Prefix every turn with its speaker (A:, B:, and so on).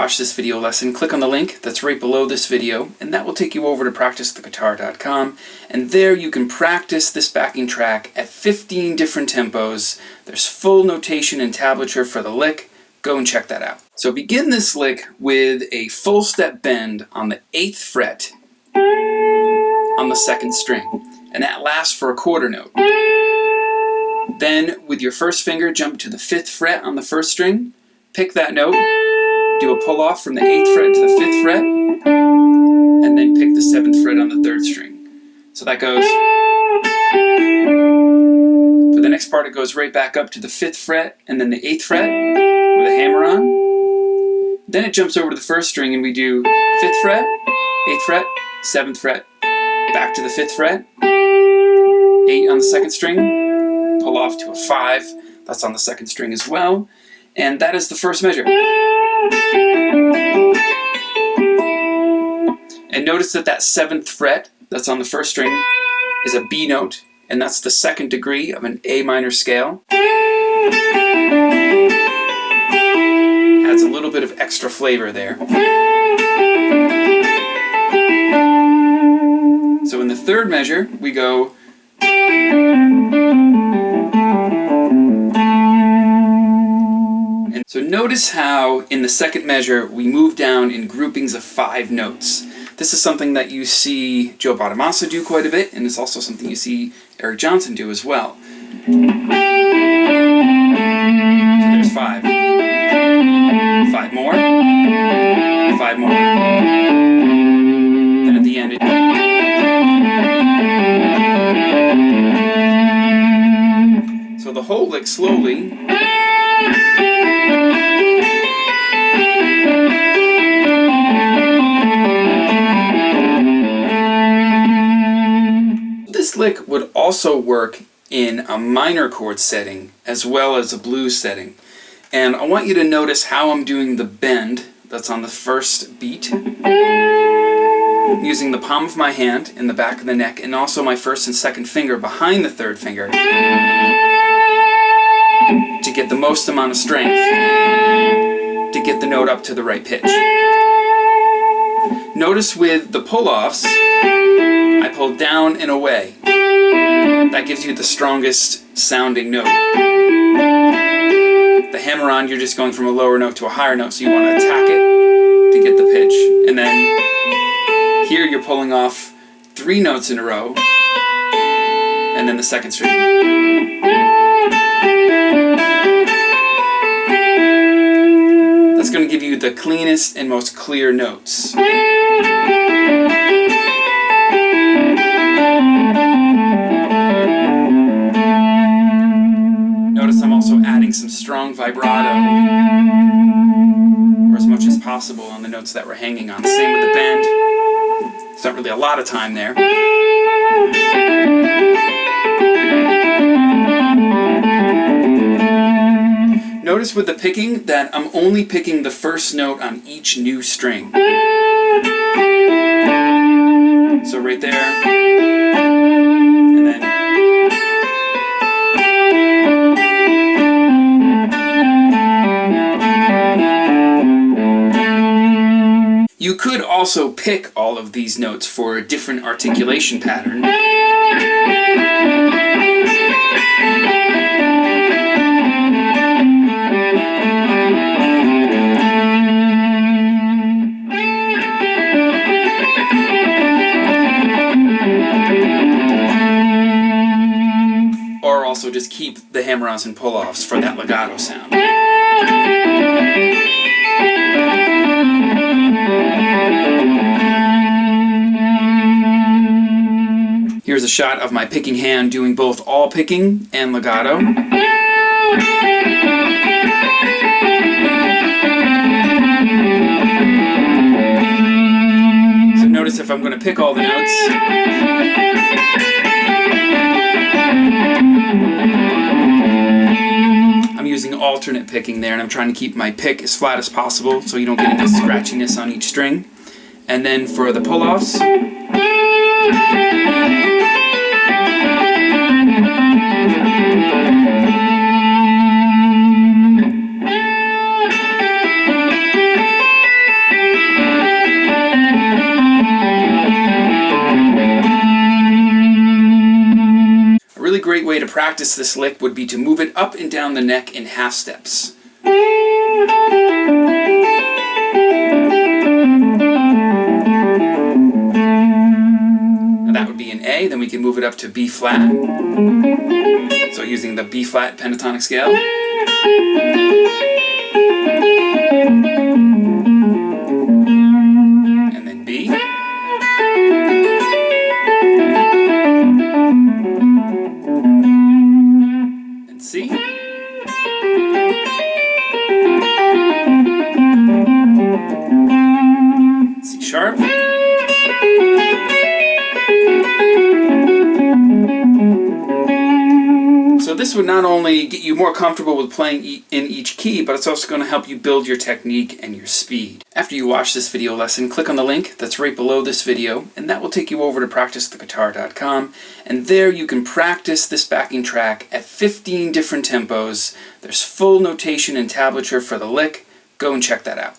A: watch this video lesson, click on the link that's right below this video, and that will take you over to PracticeTheGuitar.com, and there you can practice this backing track at 15 different tempos. There's full notation and tablature for the lick. Go and check that out. So begin this lick with a full step bend on the 8th fret on the 2nd string, and that lasts for a quarter note. Then with your first finger, jump to the 5th fret on the 1st string, pick that note, do a pull off from the 8th fret to the 5th fret, and then pick the 7th fret on the 3rd string. So that goes. For the next part, it goes right back up to the 5th fret and then the 8th fret with a hammer on. Then it jumps over to the 1st string and we do 5th fret, 8th fret, 7th fret, back to the 5th fret, 8 on the 2nd string, pull off to a 5, that's on the 2nd string as well, and that is the first measure. And notice that that 7th fret that's on the 1st string is a B note, and that's the 2nd degree of an A minor scale. Adds a little bit of extra flavor there. So in the 3rd measure, we go. And so notice how in the 2nd measure we move down in groupings of 5 notes. This is something that you see Joe Bonamassa do quite a bit, and it's also something you see Eric Johnson do as well. So there's 5. 5 more. 5 more. Then at the end so the whole lick slowly. This lick would also work in a minor chord setting as well as a blues setting. And I want you to notice how I'm doing the bend that's on the 1st beat. I'm using the palm of my hand in the back of the neck and also my 1st and 2nd finger behind the 3rd finger to get the most amount of strength to get the note up to the right pitch. Notice with the pull-offs, I pull down and away. That gives you the strongest sounding note. The hammer on, you're just going from a lower note to a higher note, so you want to attack it to get the pitch. And then here you're pulling off 3 notes in a row, and then the 2nd string. That's going to give you the cleanest and most clear notes. Notice I'm also adding some strong vibrato, or as much as possible, on the notes that we're hanging on. Same with the bend. There's not really a lot of time there. Notice with the picking that I'm only picking the 1st note on each new string. So right there, and then you could also pick all of these notes for a different articulation pattern. Or also just keep the hammer-ons and pull-offs for that legato sound. Here's a shot of my picking hand doing both all picking and legato. So notice if I'm going to pick all the notes, I'm using alternate picking there, and I'm trying to keep my pick as flat as possible so you don't get any scratchiness on each string. And then for the pull-offs, really great way to practice this lick would be to move it up and down the neck in half steps. That would be an A, then we can move it up to B flat. So using the B flat pentatonic scale. And then B. And C. C sharp. So this would not only get you more comfortable with playing in each key, but it's also going to help you build your technique and your speed. After you watch this video lesson, click on the link that's right below this video, and that will take you over to PracticeTheGuitar.com, and there you can practice this backing track at 15 different tempos. There's full notation and tablature for the lick. Go and check that out.